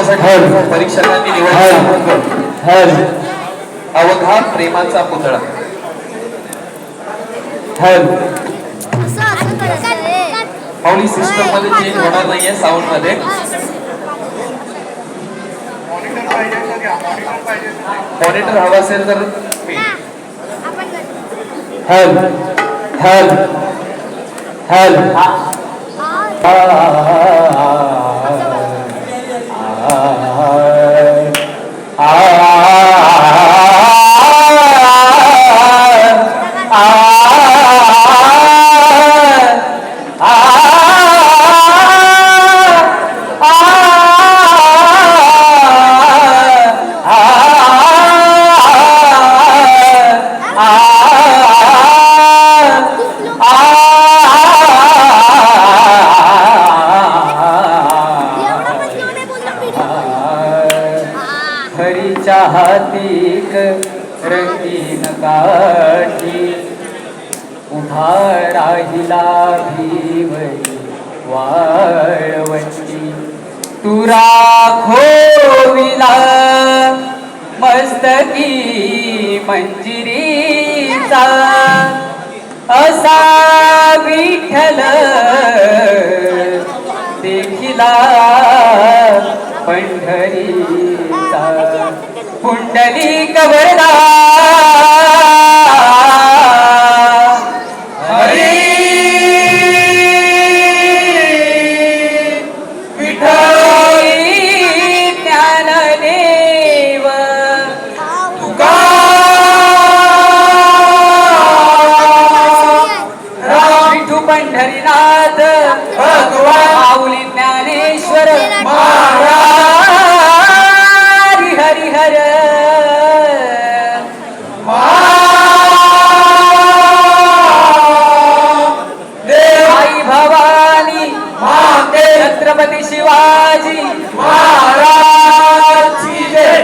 करण्यासाठी परीक्षकांनी निवडला अवघा प्रेमाचा पुतळा. माऊली सिस्टम मध्ये चेंज होणार नाहीये साऊंड मध्ये. मॉनिटर हवा असेल तर हरीच्या हातीक रंगीन काठी उभा राहिला भीवरी वाळवंटी. तुरा खोविला मस्तकी मंजिरीचा असा विठ्ठल देखिला पंढरीचा. पुंडलिक वरदा हरी विठ्ठल ज्ञानदेव तुका विठू पंढरीनाथ भगवान माऊली ज्ञानेश्वर महाराज हरि हर आई भवानी छत्रपती शिवाजी महाराज की जय.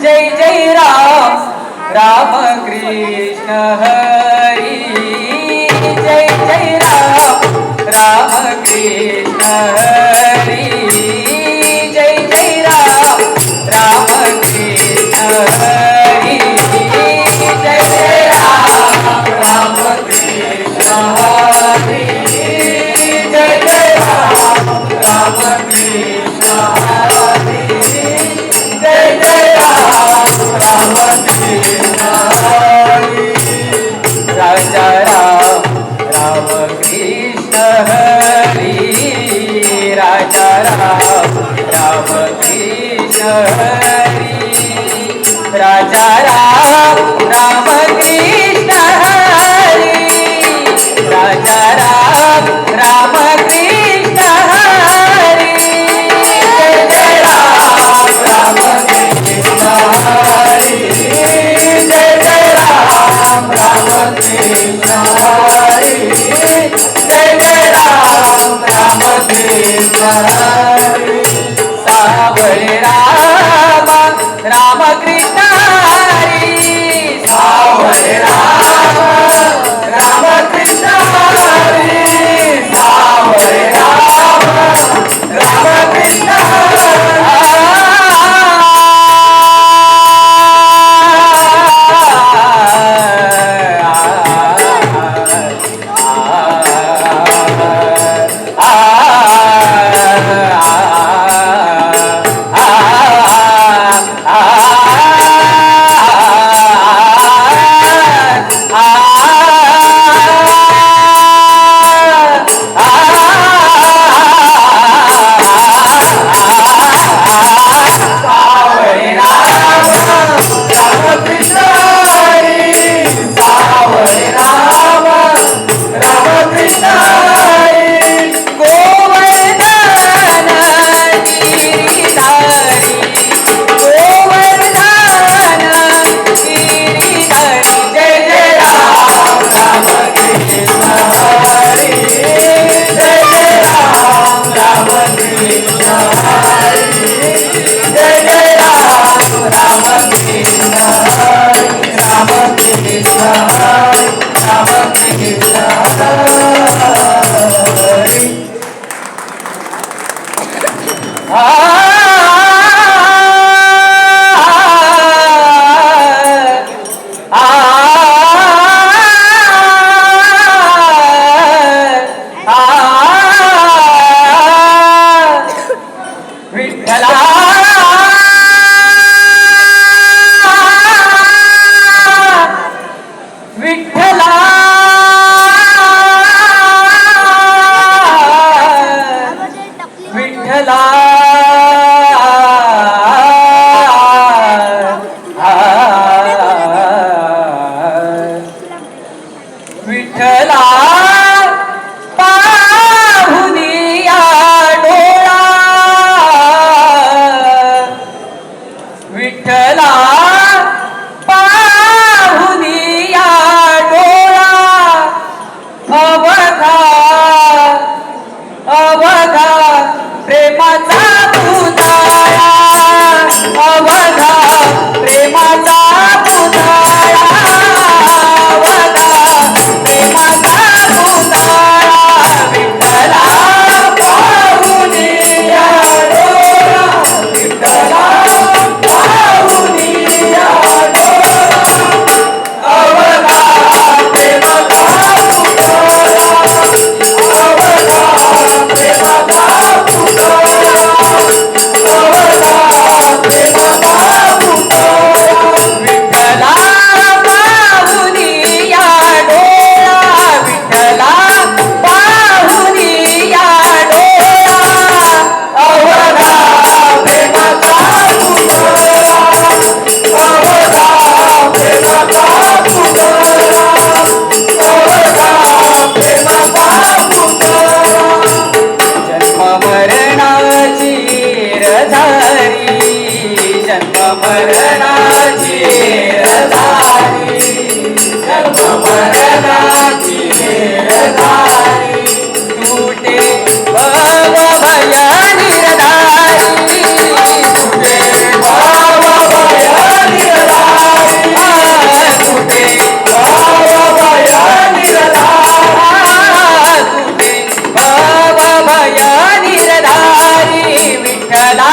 जय जय राम राम कृष्ण हरी. जय जय राम राम कृष्ण हरी. जय जय राम राम कृष्ण हरी. जय जय राम राम कृष्ण हरी. जय जय राम राम कृष्ण हरी. जय जय राम राम कृष्ण हरी. राजा राम राम कृष्ण हरी. विठ्ठला पाहुनी या डोळा अवघा अवघा प्रेमाचा पुतळा अवघा प्रेमाचा पुतळा अवघा प्रेमाचा पुतळा विठ्ठला पाहुनी या डोळा विठ्ठला पाहुनी या डोळा अवघा प्रेमाचा पुतळा अवघा प्रेमाचा विठ्ठला पाहुनी या डोळा विठ्ठला पाहुनी या डोळा अवघा प्रेमाचा पुतळा अवघा प्रेमाचा पुतळा अवघा प्रेमाचा पुतळा जन्म मरणाची रधारी जन्म मरणाची रधारी जन्म मरणाची रधारी तुटे भव भय निरधारी तुटे भव भय निरधारी तुटे भव भय निरधारी तुटे भव भय निरधारी विठ्ठला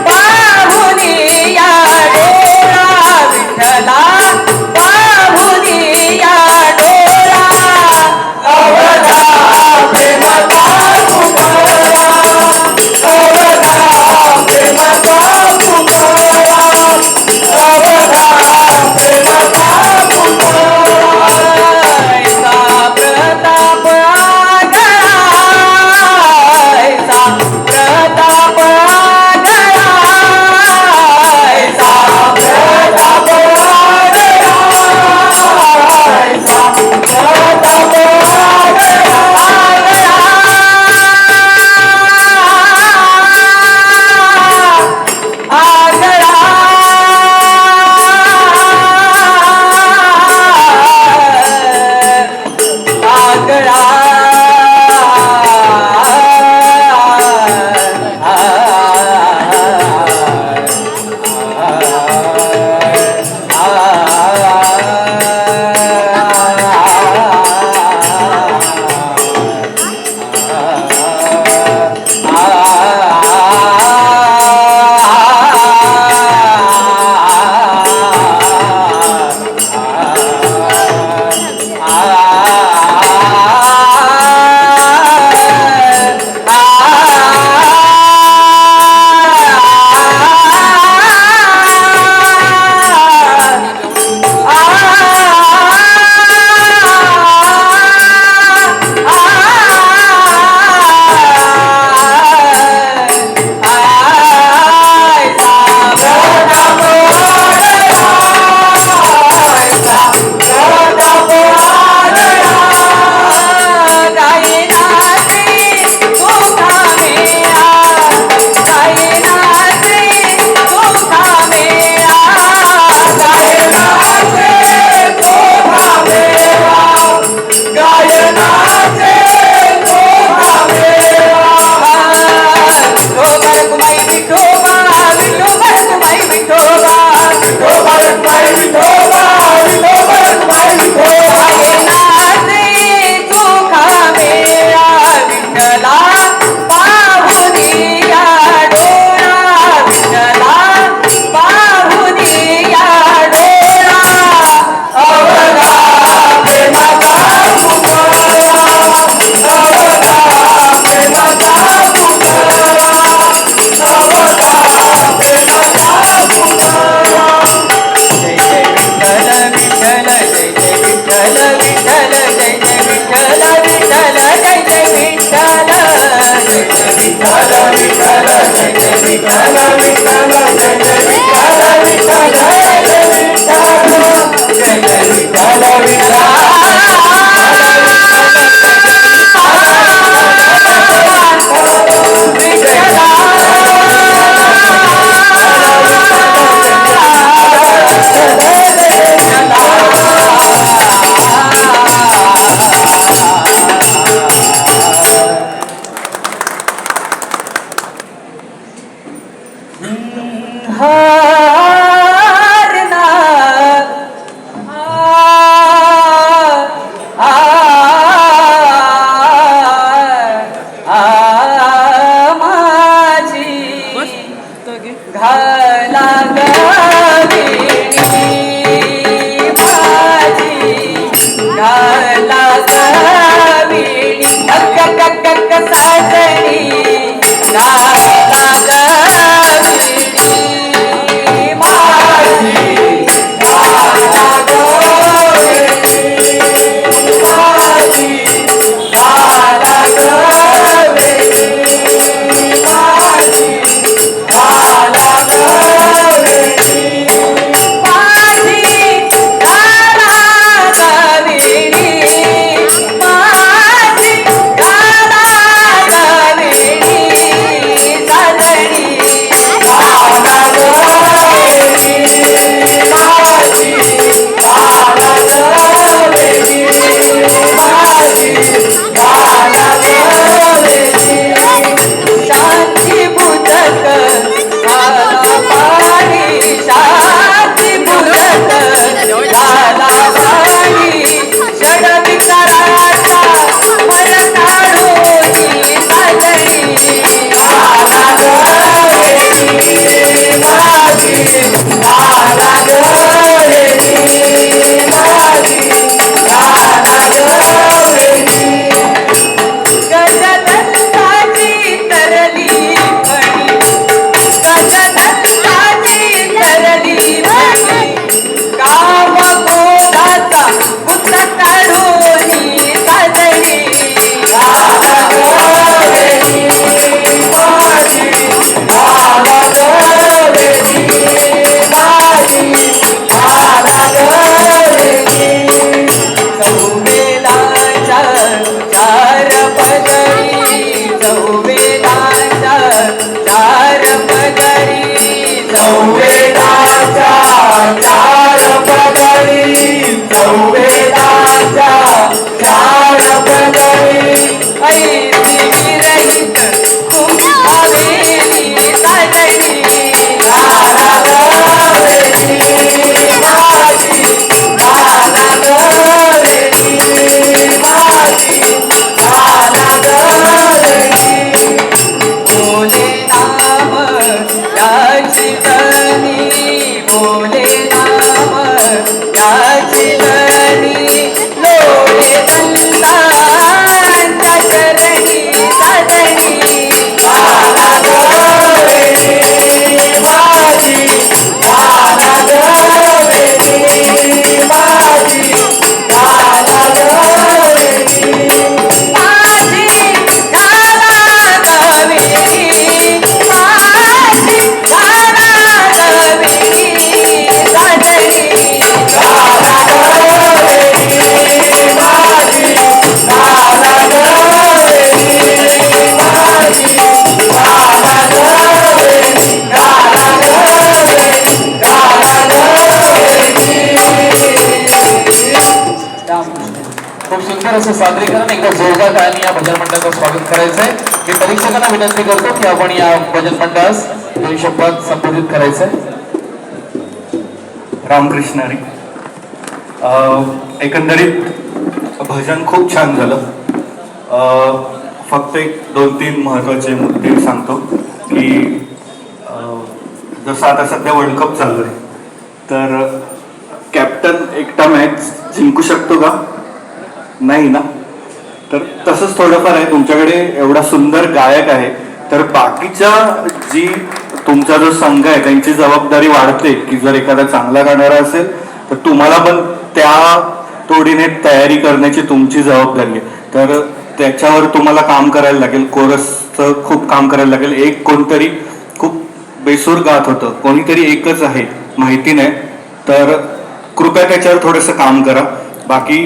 पाहुनी या डोळा विठ्ठला पाहुनी या डोळा अवघा बोले नाम याची धनी लोळे दंतांच्या चरणी साधणी माझी खूप सुंदर असं सादरीकरण एकदा जोरदार टाळ्यांनी या भजन मंडळाचं स्वागत करायचं आहे. मी परीक्षकांना विनंती करतो की आपण या भजन मंडळास 2 शब्दात संबोधित करायचंय. रामकृष्ण हरी. एकंदरीत भजन खूप छान झालं. फक्त एक 2-3 महत्त्वाचे मुद्दे सांगतो की जसं आता सध्या वर्ल्ड कप चालू आहे, तर कॅप्टन एकटा मॅच जिंकू शकतो का? नाही ना. तर तसंच थोडंफार आहे. तुमच्याकडे एवढा सुंदर गायक आहे, तर बाकीच्या जी तुमचा जो संघ आहे त्यांची जबाबदारी वाढते की जर एखादा चांगला गाणारा असेल तर तुम्हाला पण त्या तोडीने तयारी करण्याची तुमची जबाबदारी आहे. तर त्याच्यावर तुम्हाला काम करायला लागेल. कोरसचं खूप काम करायला लागेल. एक कोणतरी खूप बेसूर गात होतं, कोणीतरी एकच आहे माहिती नाही, तर कृपया त्याच्यावर थोडंसं काम करा. बाकी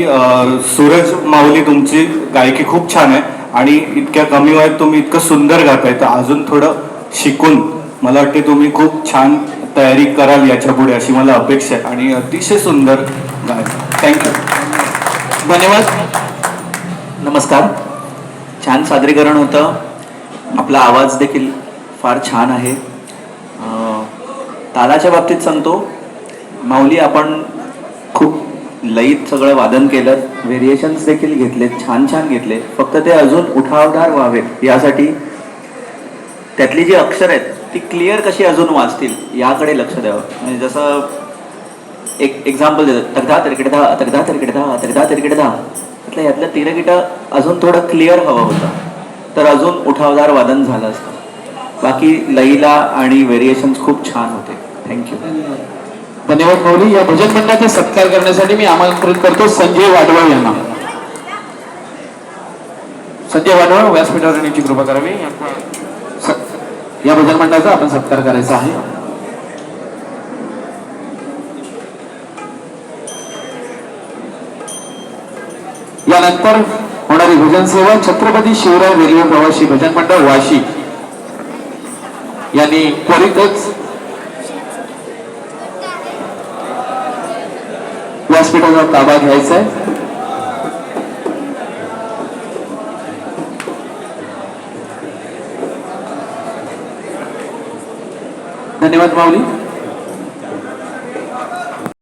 सूरज माऊली तुमची गायकी खूप छान आहे आणि इतक्या कमी वयात तुम्ही इतकं सुंदर गाताय, तर अजून थोडं शिकून मला वाटते तुम्ही खूप छान तयारी कराल याच्या पुढे अशी मला अपेक्षा आहे. आणि अतिशय सुंदर गाय. थँक्यू. धन्यवाद. नमस्कार. छान सादरीकरण होतं. आपला आवाज देखील फार छान आहे. तालाच्या बाबतीत सांगतो, माऊली आपण खूप लयीत सगळं वादन केलं, व्हेरिएशन्स देखील घेतलेत, छान छान घेतले. फक्त ते अजून उठावदार व्हावेत यासाठी त्यातली जी अक्षर आहेत ती क्लिअर कशी अजून वाचतील याकडे लक्ष द्यावं. म्हणजे जसं एक एक्झाम्पल देतात, तगदा तिरकिड धा तगदा तिरकिड धा तगदा तिरकिड धा, म्हटलं यातलं तिरकिटं अजून थोडं क्लिअर हवं होतं, तर अजून उठावदार वादन झालं असतं. बाकी लईला आणि व्हेरिएशन्स खूप छान होते. थँक्यू. धन्यवाद माऊली. या भजन मंडळाचा सत्कार करण्यासाठी मी आमंत्रित करतो संजय वाडवळ यांना. संजय वाडवळ व्यासपीठावर येण्याची कृपा करावी. या भजन मंडळाचा आपण सत्कार करायचा आहे. यानंतर होणारी भजन सेवा छत्रपती शिवराय रेल्वे प्रवासी भजन मंडळ वाशी यांनी त्वरितच व्यासपीठाचा ताबा घ्यायचा आहे. धन्यवाद माऊली.